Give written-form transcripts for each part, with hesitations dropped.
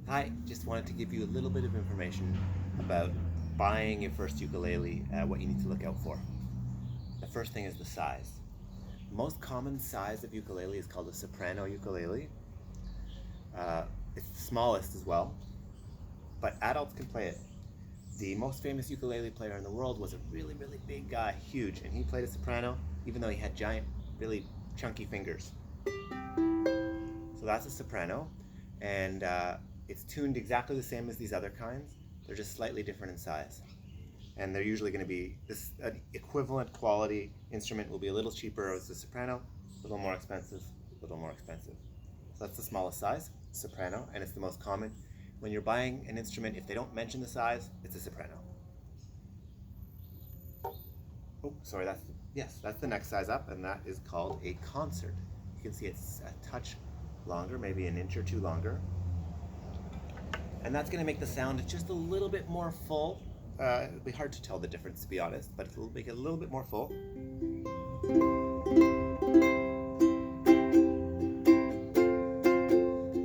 Hi, just wanted to give you a little bit of information about buying your first ukulele, what you need to look out for. The first thing is the size. The most common size of ukulele is called a soprano ukulele. Uh, it's the smallest as well, but adults can play it. The most famous ukulele player in the world was a really, really big guy, huge, and he played a soprano even though he had giant, really chunky fingers. So that's a soprano, and it's tuned exactly the same as these other kinds. They're just slightly different in size, and they're usually going to be this an equivalent quality instrument will be a little cheaper as the soprano, a little more expensive, a little more expensive. So that's the smallest size, soprano, and it's the most common. When you're buying an instrument, if they don't mention the size, it's a soprano. Oh, sorry, that's the next size up, and that is called a concert. You can see it's a touch longer, maybe an inch or two longer. And that's going to make the sound just a little bit more full. It'll be hard to tell the difference, to be honest, but it'll make it a little bit more full.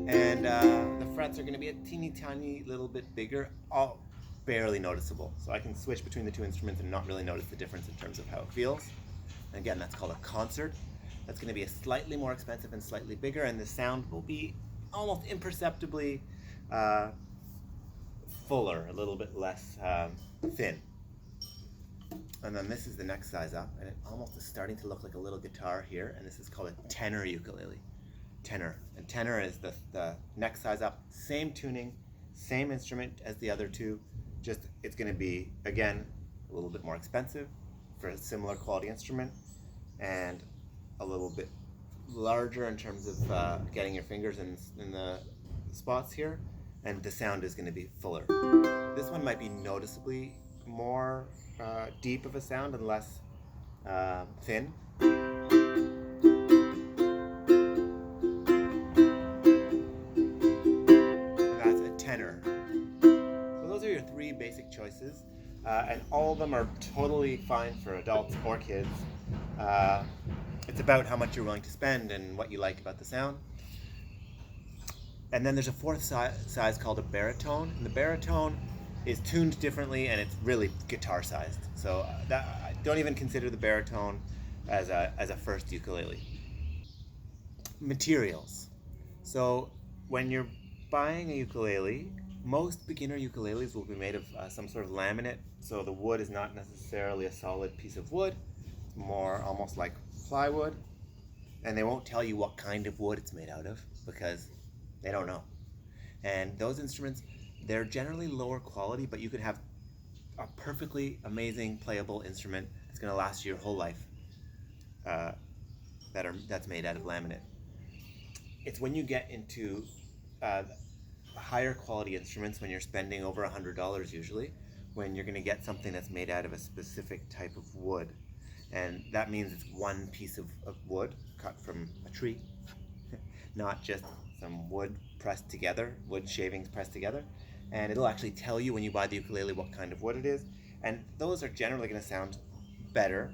And the frets are going to be a teeny tiny little bit bigger, all barely noticeable. So I can switch between the two instruments and not really notice the difference in terms of how it feels. And again, that's called a concert. That's going to be a slightly more expensive and slightly bigger, and the sound will be almost imperceptibly fuller, a little bit less thin. And then this is the next size up, and it almost is starting to look like a little guitar here, and this is called a tenor ukulele. Tenor. And tenor is the next size up, same tuning, same instrument as the other two, just it's going to be, again, a little bit more expensive for a similar quality instrument, and a little bit larger in terms of getting your fingers in the spots here, and the sound is going to be fuller. This one might be noticeably more deep of a sound and less thin. And that's a tenor. So those are your three basic choices, and all of them are totally fine for adults or kids. It's about how much you're willing to spend and what you like about the sound. And then there's a fourth size called a baritone, and the baritone is tuned differently, and it's really guitar sized. So I don't even consider the baritone as a first ukulele. Materials. So when you're buying a ukulele, most beginner ukuleles will be made of some sort of laminate. So the wood is not necessarily a solid piece of wood; it's more almost like plywood. And they won't tell you what kind of wood it's made out of because they don't know. And those instruments, they're generally lower quality, but you could have a perfectly amazing playable instrument that's going to last you your whole life that's made out of laminate. It's when you get into higher quality instruments, when you're spending over $100 usually, when you're going to get something that's made out of a specific type of wood. And that means it's one piece of wood cut from a tree, not just some wood pressed together, wood shavings pressed together. And it'll actually tell you when you buy the ukulele what kind of wood it is. And those are generally going to sound better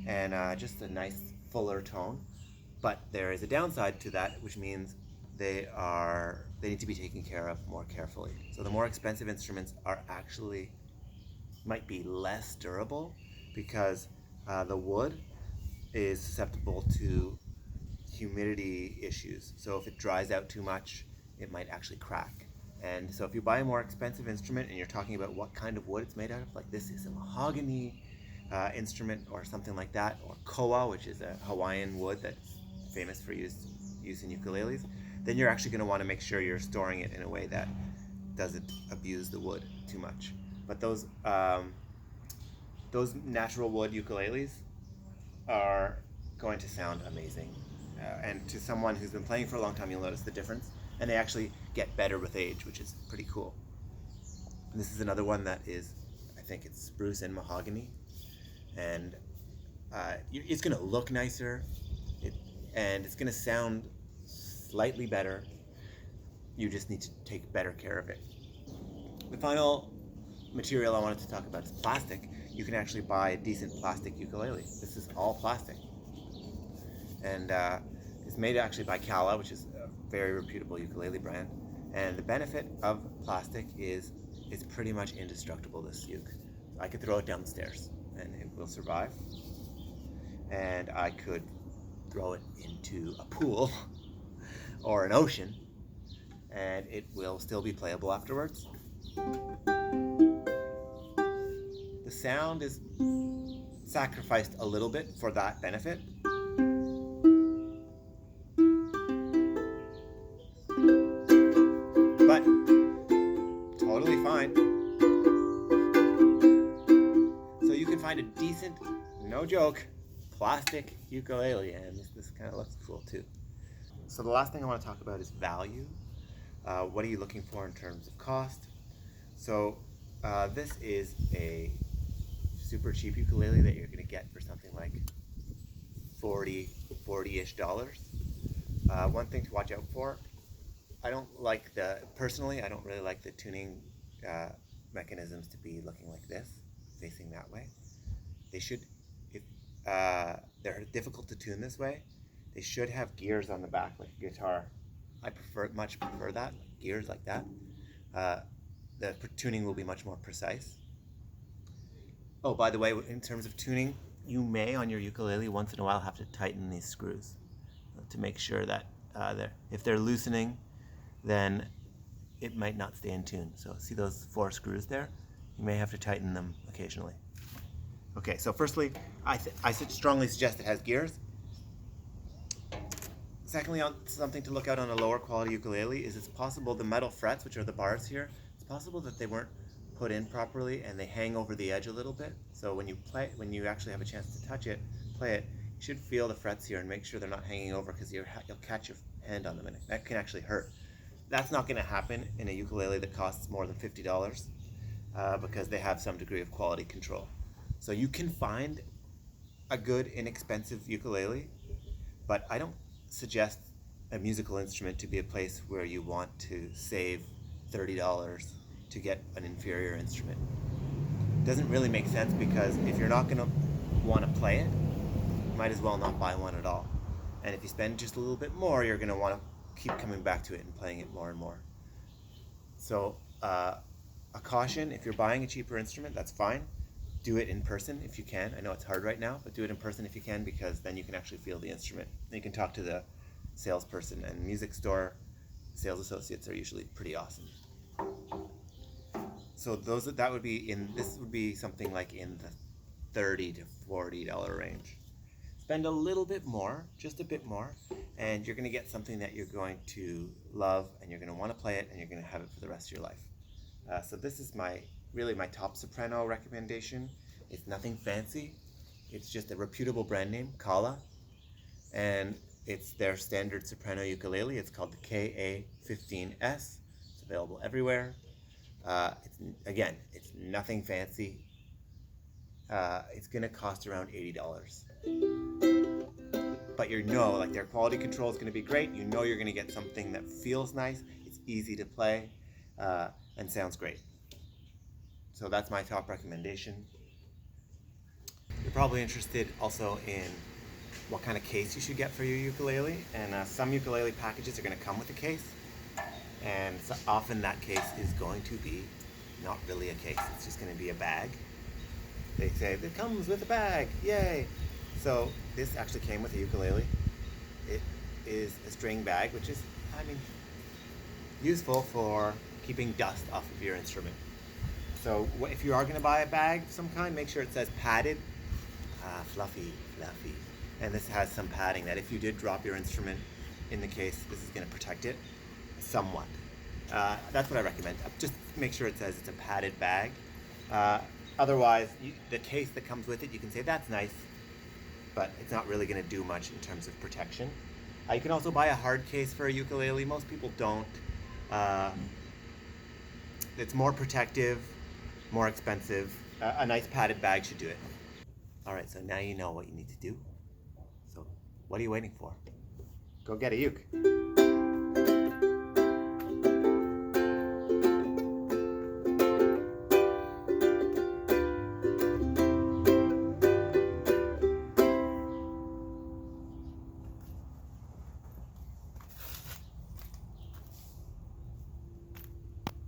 and just a nice fuller tone. But there is a downside to that, which means they need to be taken care of more carefully. So the more expensive instruments are actually might be less durable because the wood is susceptible to humidity issues. So if it dries out too much, it might actually crack. And so if you buy a more expensive instrument and you're talking about what kind of wood it's made out of, like this is a mahogany instrument or something like that, or koa, which is a Hawaiian wood that's famous for use in ukuleles, then you're actually going to want to make sure you're storing it in a way that doesn't abuse the wood too much. But those natural wood ukuleles are going to sound amazing. And to someone who's been playing for a long time, you'll notice the difference. And they actually get better with age, which is pretty cool. And this is another one that is, I think it's spruce and mahogany. And it's going to look nicer, and it's going to sound slightly better. You just need to take better care of it. The final material I wanted to talk about is plastic. You can actually buy a decent plastic ukulele. This is all plastic. And it's made actually by Kala, which is a very reputable ukulele brand. And the benefit of plastic is it's pretty much indestructible, this uke. I could throw it down the stairs and it will survive. And I could throw it into a pool or an ocean and it will still be playable afterwards. The sound is sacrificed a little bit for that benefit. But totally fine. So you can find a decent, no joke, plastic ukulele, and this kind of looks cool too. So the last thing I want to talk about is value. What are you looking for in terms of cost? So this is a super cheap ukulele that you're going to get for something like $40-ish. One thing to watch out for, personally, I don't really like the tuning mechanisms to be looking like this, facing that way. They should, if they're difficult to tune this way, they should have gears on the back like a guitar. I much prefer that, gears like that. The tuning will be much more precise. Oh, by the way, in terms of tuning, you may on your ukulele once in a while have to tighten these screws to make sure that if they're loosening, then it might not stay in tune. So see those 4 screws there? You may have to tighten them occasionally. Okay, so firstly, I strongly suggest it has gears. Secondly, something to look out on a lower quality ukulele is it's possible the metal frets, which are the bars here, it's possible that they weren't put in properly and they hang over the edge a little bit. So when you actually have a chance to touch it, play it, you should feel the frets here and make sure they're not hanging over, because you'll catch your hand on them and that can actually hurt. That's not going to happen in a ukulele that costs more than $50 because they have some degree of quality control. So you can find a good, inexpensive ukulele, but I don't suggest a musical instrument to be a place where you want to save $30 to get an inferior instrument. It doesn't really make sense, because if you're not going to want to play it, you might as well not buy one at all. And if you spend just a little bit more, you're going to want to keep coming back to it and playing it more and more. So a caution, if you're buying a cheaper instrument, that's fine. Do it in person if you can. I know it's hard right now, but do it in person if you can, because then you can actually feel the instrument. And you can talk to the salesperson, and music store sales associates are usually pretty awesome. So this would be something like in the $30 to $40 range. Spend a little bit more, just a bit more, and you're going to get something that you're going to love, and you're going to want to play it, and you're going to have it for the rest of your life. So this is really my top soprano recommendation. It's nothing fancy. It's just a reputable brand name, Kala, and it's their standard soprano ukulele. It's called the KA-15S. It's available everywhere. It's nothing fancy. It's going to cost around $80. But their quality control is going to be great. You know you're going to get something that feels nice. It's easy to play and sounds great. So that's my top recommendation. You're probably interested also in what kind of case you should get for your ukulele. And some ukulele packages are going to come with a case. And so often that case is going to be not really a case. It's just going to be a bag. They say, it comes with a bag, yay! So this actually came with a ukulele. It is a string bag, which is, useful for keeping dust off of your instrument. So if you are going to buy a bag of some kind, make sure it says padded, fluffy. And this has some padding that if you did drop your instrument in the case, this is going to protect it somewhat. That's what I recommend. Just make sure it says it's a padded bag. Otherwise, the case that comes with it, you can say that's nice, but it's not really going to do much in terms of protection. You can also buy a hard case for a ukulele. Most people don't. It's more protective, more expensive. A nice padded bag should do it. All right, so now you know what you need to do. So what are you waiting for? Go get a uke.